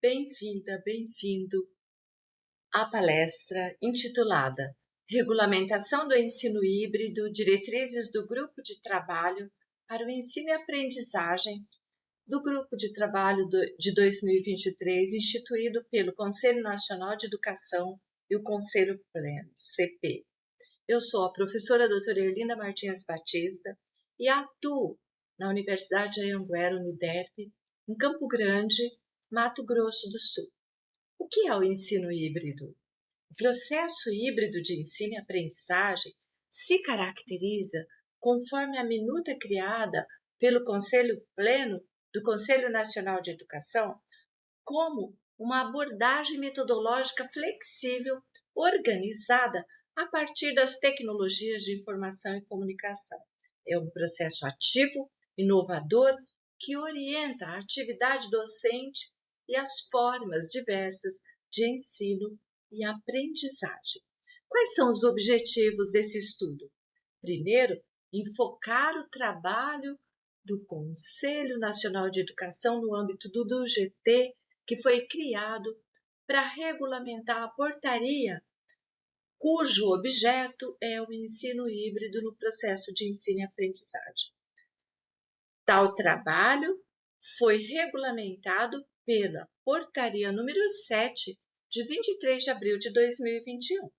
Bem-vinda, bem-vindo à palestra intitulada Regulamentação do Ensino Híbrido, Diretrizes do Grupo de Trabalho para o Ensino e Aprendizagem do Grupo de Trabalho de 2023, instituído pelo Conselho Nacional de Educação e o Conselho Pleno, CP. Eu sou a professora doutora Erlinda Martins Batista e atuo na Universidade Anhanguera, Uniderp, em Campo Grande, Mato Grosso do Sul. O que é o ensino híbrido? O processo híbrido de ensino e aprendizagem se caracteriza conforme a minuta criada pelo Conselho Pleno do Conselho Nacional de Educação como uma abordagem metodológica flexível, organizada a partir das tecnologias de informação e comunicação. É um processo ativo, inovador, que orienta a atividade docente e as formas diversas de ensino e aprendizagem. Quais são os objetivos desse estudo? Primeiro, enfocar o trabalho do Conselho Nacional de Educação no âmbito do GT, que foi criado para regulamentar a portaria cujo objeto é o ensino híbrido no processo de ensino e aprendizagem. Tal trabalho foi regulamentado pela Portaria número 7, de 23 de abril de 2021.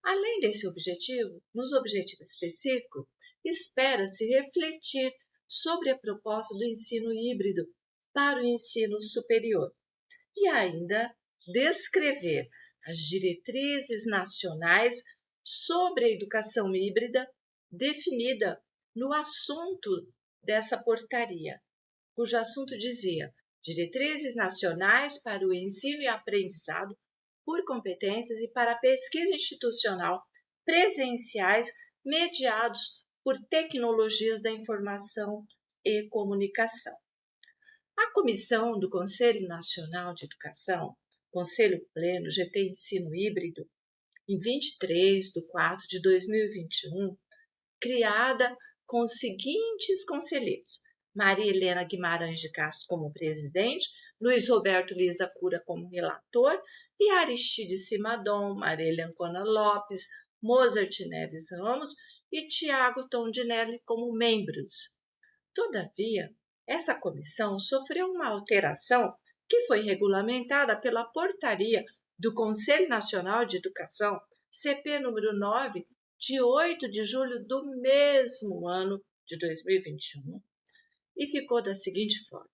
Além desse objetivo, nos objetivos específicos, espera-se refletir sobre a proposta do ensino híbrido para o ensino superior e ainda descrever as diretrizes nacionais sobre a educação híbrida definida no assunto dessa portaria, cujo assunto dizia Diretrizes Nacionais para o Ensino e Aprendizado por Competências e para a Pesquisa Institucional presenciais mediados por tecnologias da informação e comunicação. A comissão do Conselho Nacional de Educação, Conselho Pleno GT Ensino Híbrido, em 23 de 4 de 2021, criada com os seguintes conselheiros: Maria Helena Guimarães de Castro como presidente, Luiz Roberto Liza Cura como relator e Aristide Simadon, Marília Ancona Lopes, Mozart Neves Ramos e Tiago Tondinelli como membros. Todavia, essa comissão sofreu uma alteração que foi regulamentada pela portaria do Conselho Nacional de Educação, CP número 9, de 8 de julho do mesmo ano de 2021, e ficou da seguinte forma.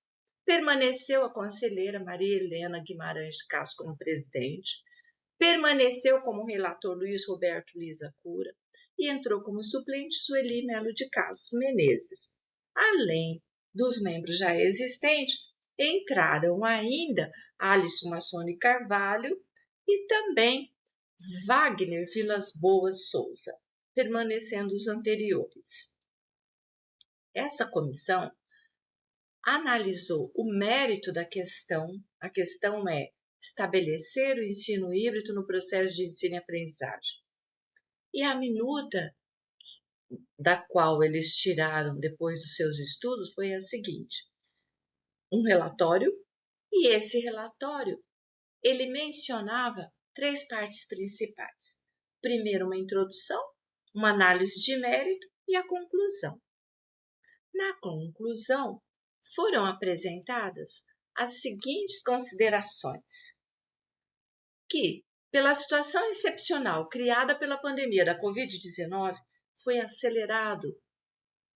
Permaneceu a conselheira Maria Helena Guimarães de Castro como presidente, permaneceu como relator Luiz Roberto Liza Cura e entrou como suplente Sueli Melo de Castro Menezes. Além dos membros já existentes, entraram ainda Alisson Massoni Carvalho e também Wagner Vilas Boas Souza, permanecendo os anteriores. Essa comissão analisou o mérito da questão. A questão é estabelecer o ensino híbrido no processo de ensino e aprendizagem. E a minuta da qual eles tiraram depois dos seus estudos foi a seguinte: um relatório, e esse relatório ele mencionava 3 partes principais. Primeiro, uma introdução, uma análise de mérito e a conclusão. Na conclusão, foram apresentadas as seguintes considerações: que, pela situação excepcional criada pela pandemia da Covid-19, foi acelerado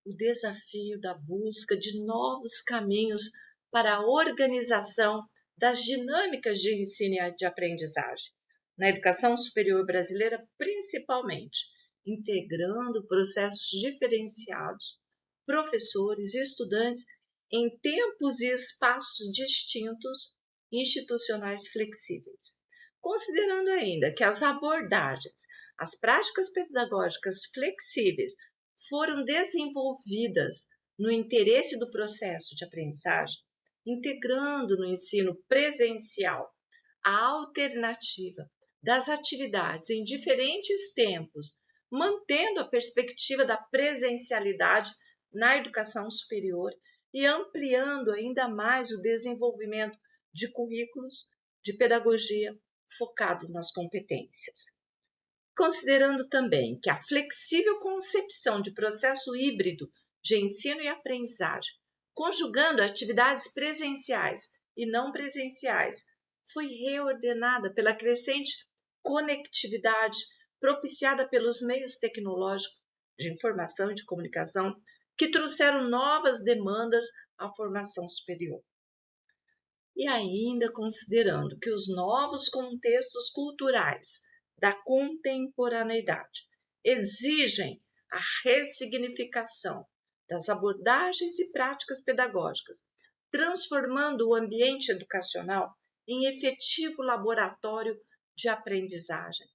o desafio da busca de novos caminhos para a organização das dinâmicas de ensino e de aprendizagem, na educação superior brasileira principalmente, integrando processos diferenciados, professores e estudantes em tempos e espaços distintos, institucionais flexíveis. Considerando ainda que as abordagens, as práticas pedagógicas flexíveis foram desenvolvidas no interesse do processo de aprendizagem, integrando no ensino presencial a alternativa das atividades em diferentes tempos, mantendo a perspectiva da presencialidade na educação superior e ampliando ainda mais o desenvolvimento de currículos de pedagogia focados nas competências. Considerando também que a flexível concepção de processo híbrido de ensino e aprendizagem, conjugando atividades presenciais e não presenciais, foi reordenada pela crescente conectividade propiciada pelos meios tecnológicos de informação e de comunicação, que trouxeram novas demandas à formação superior. E ainda considerando que os novos contextos culturais da contemporaneidade exigem a ressignificação das abordagens e práticas pedagógicas, transformando o ambiente educacional em efetivo laboratório de aprendizagem.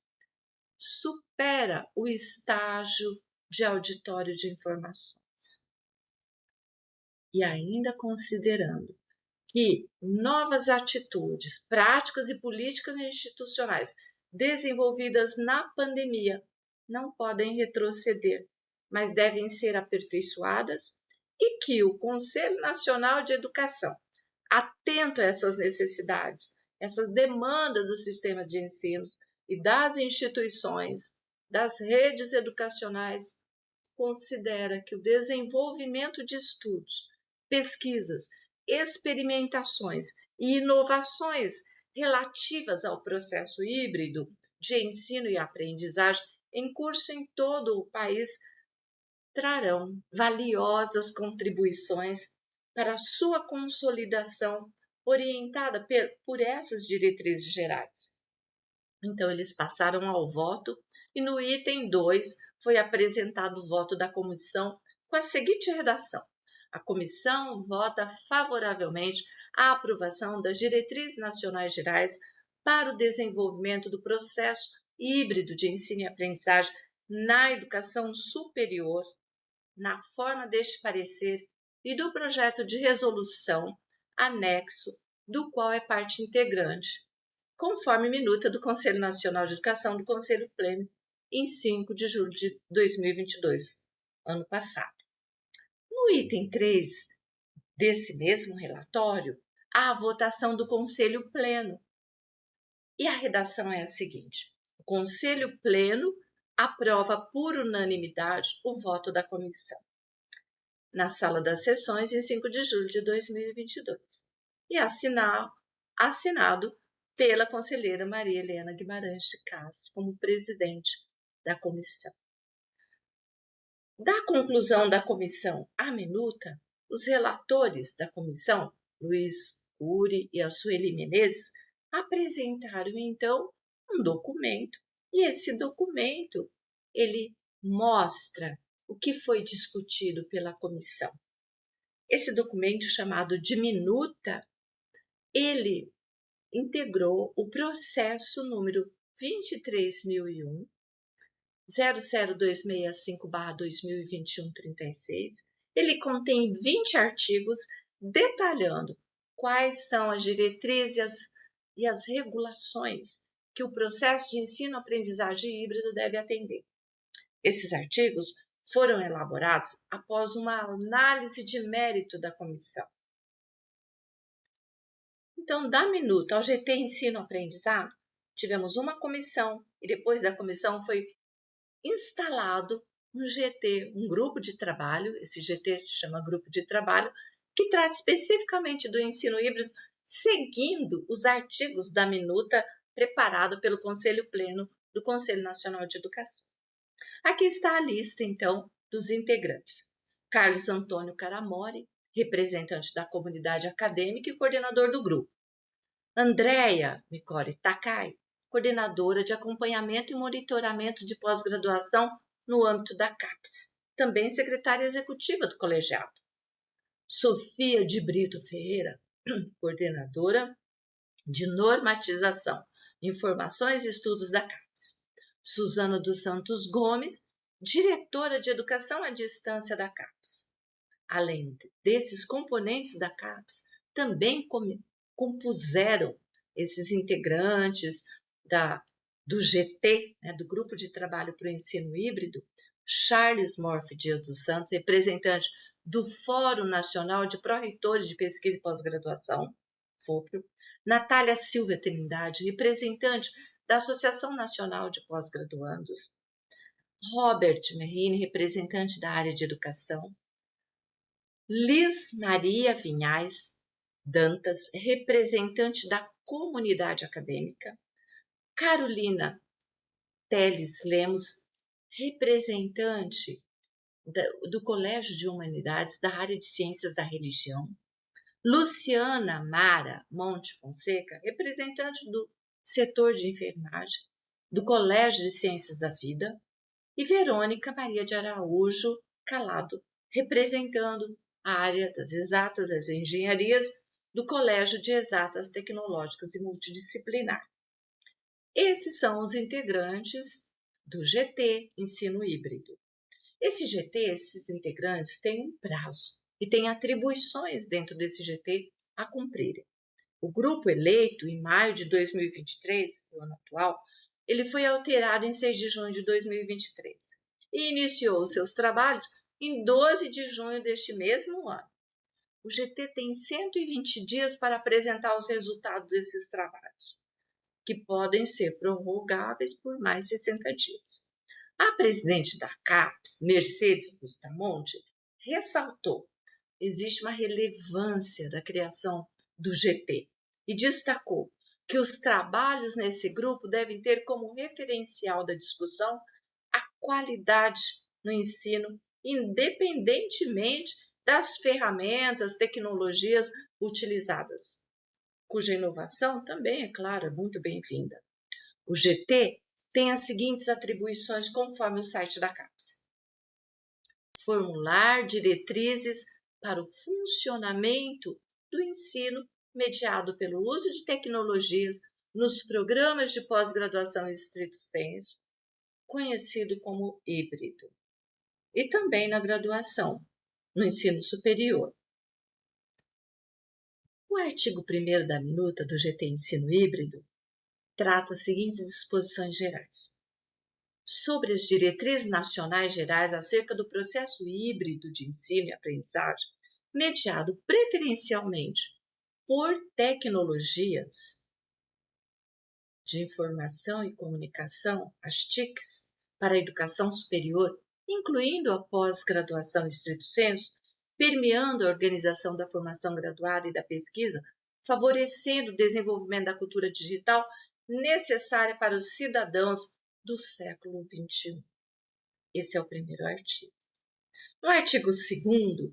Supera o estágio de auditório de informações. E ainda considerando que novas atitudes, práticas e políticas institucionais desenvolvidas na pandemia não podem retroceder, mas devem ser aperfeiçoadas, e que o Conselho Nacional de Educação, atento a essas necessidades, essas demandas do sistema de ensino e das instituições, das redes educacionais, considera que o desenvolvimento de estudos, pesquisas, experimentações e inovações relativas ao processo híbrido de ensino e aprendizagem em curso em todo o país trarão valiosas contribuições para a sua consolidação, orientada por essas diretrizes gerais. Então, eles passaram ao voto e no item 2 foi apresentado o voto da comissão com a seguinte redação: a comissão vota favoravelmente a aprovação das diretrizes nacionais gerais para o desenvolvimento do processo híbrido de ensino e aprendizagem na educação superior, na forma deste parecer e do projeto de resolução anexo, do qual é parte integrante, conforme minuta do Conselho Nacional de Educação do Conselho Pleno, em 5 de julho de 2022, ano passado. No item 3 desse mesmo relatório, há a votação do Conselho Pleno. E a redação é a seguinte: o Conselho Pleno aprova por unanimidade o voto da comissão, na sala das sessões, em 5 de julho de 2022, e assinado pela conselheira Maria Helena Guimarães de Castro como presidente da comissão. Da conclusão da comissão à minuta, os relatores da comissão, Luiz Cury e a Sueli Menezes, apresentaram então um documento, e esse documento ele mostra o que foi discutido pela comissão. Esse documento, chamado de minuta, ele integrou o processo número 23.001, 00265/2021-36. Ele contém 20 artigos detalhando quais são as diretrizes e as regulações que o processo de ensino-aprendizagem híbrido deve atender. Esses artigos foram elaborados após uma análise de mérito da comissão. Então, da minuta ao GT Ensino-Aprendizado, tivemos uma comissão, e depois da comissão foi instalado um GT, um grupo de trabalho. Esse GT se chama Grupo de Trabalho, que trata especificamente do ensino híbrido, seguindo os artigos da minuta preparado pelo Conselho Pleno do Conselho Nacional de Educação. Aqui está a lista, então, dos integrantes: Carlos Antônio Caramori, representante da comunidade acadêmica e coordenador do grupo; Andréia Micori Takai, coordenadora de acompanhamento e monitoramento de pós-graduação no âmbito da CAPES, também secretária executiva do colegiado; Sofia de Brito Ferreira, coordenadora de normatização, informações e estudos da CAPES; Suzana dos Santos Gomes, diretora de educação à distância da CAPES. Além desses componentes da CAPES, também compuseram esses integrantes do GT, do Grupo de Trabalho para o Ensino Híbrido, Charles Morphy Dias dos Santos, representante do Fórum Nacional de Pró-Reitores de Pesquisa e Pós-Graduação, FOPRO, Natália Silva Trindade, representante da Associação Nacional de Pós-Graduandos. Robert Merrini, representante da área de educação. Liz Maria Vinhais Dantas, representante da comunidade acadêmica. Carolina Teles Lemos, representante do Colégio de Humanidades da área de Ciências da Religião. Luciana Mara Monte Fonseca, representante do setor de enfermagem do Colégio de Ciências da Vida. E Verônica Maria de Araújo Calado, representando a área das exatas e das engenharias do Colégio de Exatas Tecnológicas e Multidisciplinar. Esses são os integrantes do GT Ensino Híbrido. Esses integrantes têm um prazo e têm atribuições dentro desse GT a cumprirem. O grupo eleito em maio de 2023, do ano atual, ele foi alterado em 6 de junho de 2023 e iniciou seus trabalhos em 12 de junho deste mesmo ano. O GT tem 120 dias para apresentar os resultados desses trabalhos, que podem ser prorrogáveis por mais 60 dias. A presidente da CAPES, Mercedes Bustamonte, ressaltou que existe uma relevância da criação do GT e destacou que os trabalhos nesse grupo devem ter como referencial da discussão a qualidade no ensino, independentemente das ferramentas, tecnologias utilizadas, cuja inovação também, é claro, é muito bem-vinda. O GT tem as seguintes atribuições conforme o site da CAPES: formular diretrizes para o funcionamento do ensino mediado pelo uso de tecnologias nos programas de pós-graduação em estrito sensu, conhecido como híbrido, e também na graduação, no ensino superior. O artigo 1º da minuta do GT Ensino Híbrido trata as seguintes disposições gerais: sobre as diretrizes nacionais gerais acerca do processo híbrido de ensino e aprendizagem, mediado preferencialmente por tecnologias de informação e comunicação, as TICs, para a educação superior, incluindo a pós-graduação estrito sensu, permeando a organização da formação graduada e da pesquisa, favorecendo o desenvolvimento da cultura digital necessária para os cidadãos do século XXI. Esse é o primeiro artigo. No artigo 2º,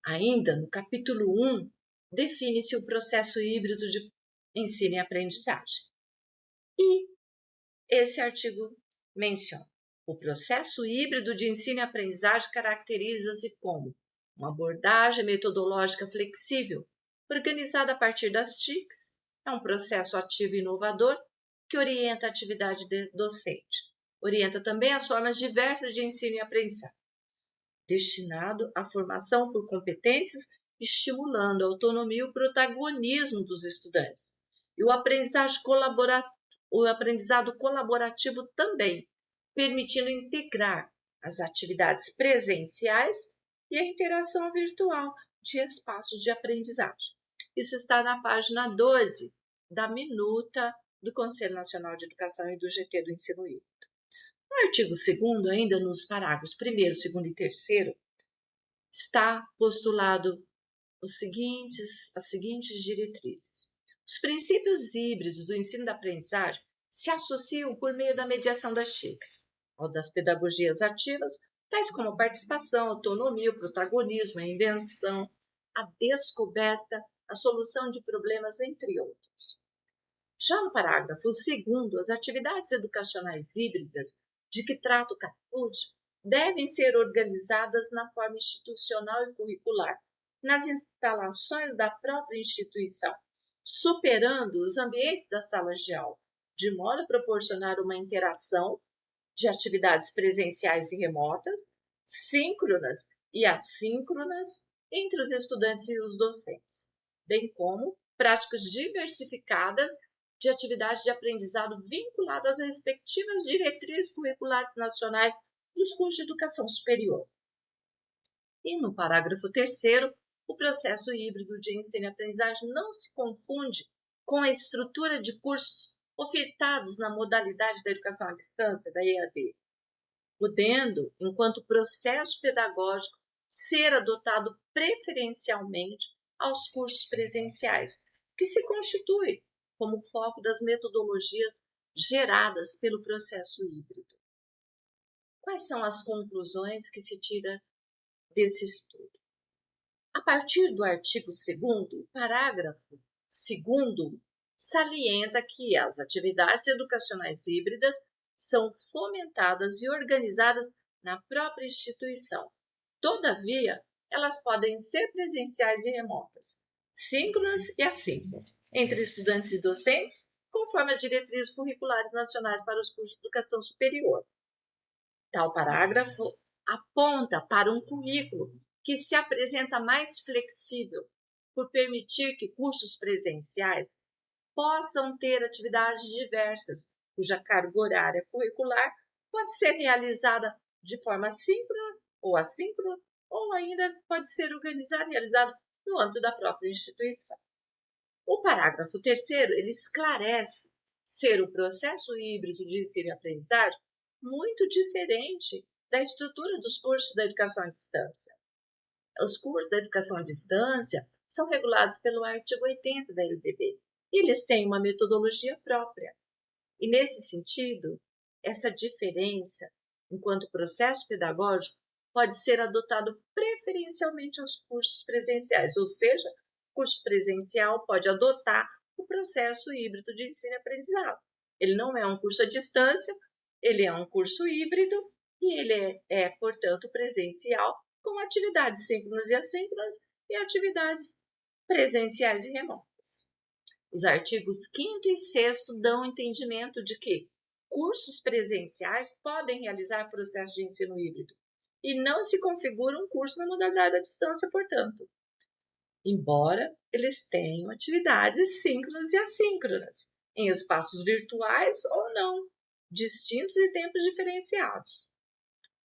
ainda no capítulo 1, define-se o processo híbrido de ensino e aprendizagem. E esse artigo menciona: o processo híbrido de ensino e aprendizagem caracteriza-se como uma abordagem metodológica flexível, organizada a partir das TICs, é um processo ativo e inovador que orienta a atividade docente. Orienta também as formas diversas de ensino e aprendizagem, destinado à formação por competências, estimulando a autonomia e o protagonismo dos estudantes. E o aprendizado colaborativo também, permitindo integrar as atividades presenciais e a interação virtual de espaços de aprendizagem. Isso está na página 12 da minuta do Conselho Nacional de Educação e do GT do Ensino Híbrido. No artigo 2º, ainda nos parágrafos 1º, 2º e 3º, está postulado as seguintes diretrizes. Os princípios híbridos do ensino e da aprendizagem se associam por meio da mediação das TICs, ou das pedagogias ativas, tais como a participação, a autonomia, o protagonismo, a invenção, a descoberta, a solução de problemas, entre outros. Já no parágrafo 2º, as atividades educacionais híbridas de que trata o caput devem ser organizadas na forma institucional e curricular, nas instalações da própria instituição, superando os ambientes das salas de aula, de modo a proporcionar uma interação de atividades presenciais e remotas, síncronas e assíncronas entre os estudantes e os docentes, bem como práticas diversificadas de atividades de aprendizado vinculadas às respectivas diretrizes curriculares nacionais dos cursos de educação superior. E no parágrafo 3º, o processo híbrido de ensino e aprendizagem não se confunde com a estrutura de cursos ofertados na modalidade da educação à distância, da EAD, podendo, enquanto processo pedagógico, ser adotado preferencialmente aos cursos presenciais, que se constitui como foco das metodologias geradas pelo processo híbrido. Quais são as conclusões que se tira desse estudo? A partir do artigo 2º, parágrafo 2º, salienta que as atividades educacionais híbridas são fomentadas e organizadas na própria instituição. Todavia, elas podem ser presenciais e remotas, síncronas e assíncronas, entre estudantes e docentes, conforme as diretrizes curriculares nacionais para os cursos de educação superior. Tal parágrafo aponta para um currículo que se apresenta mais flexível, por permitir que cursos presenciais possam ter atividades diversas, cuja carga horária curricular pode ser realizada de forma síncrona ou assíncrona, ou ainda pode ser organizado e realizado no âmbito da própria instituição. O parágrafo 3º, ele esclarece ser o processo híbrido de ensino e aprendizagem muito diferente da estrutura dos cursos da educação à distância. Os cursos da educação à distância são regulados pelo artigo 80 da LDB e eles têm uma metodologia própria. E, nesse sentido, essa diferença, enquanto processo pedagógico, pode ser adotado preferencialmente aos cursos presenciais, ou seja, o curso presencial pode adotar o processo híbrido de ensino e aprendizado. Ele não é um curso à distância, ele é um curso híbrido e ele é, portanto, presencial, com atividades síncronas e assíncronas e atividades presenciais e remotas. Os artigos 5º e 6º dão entendimento de que cursos presenciais podem realizar processo de ensino híbrido e não se configura um curso na modalidade à distância, portanto, embora eles tenham atividades síncronas e assíncronas, em espaços virtuais ou não, distintos e tempos diferenciados.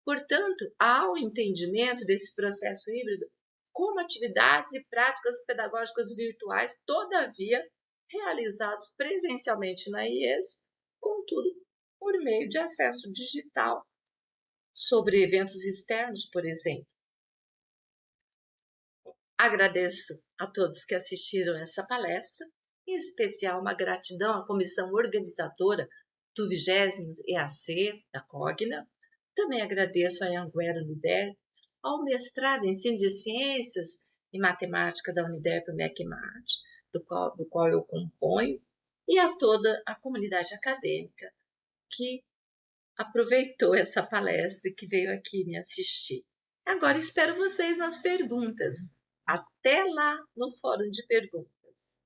Portanto, há o entendimento desse processo híbrido como atividades e práticas pedagógicas virtuais, todavia, realizados presencialmente na IES, contudo, por meio de acesso digital, sobre eventos externos, por exemplo. Agradeço a todos que assistiram essa palestra, em especial uma gratidão à comissão organizadora do 20º EAC da Cogna. Também agradeço à Anhanguera Unider, ao mestrado em Ensino de Ciências e Matemática da Uniderp MEC-Mart, do qual eu componho, e a toda a comunidade acadêmica que aproveitou essa palestra e que veio aqui me assistir. Agora espero vocês nas perguntas. Até lá no Fórum de Perguntas.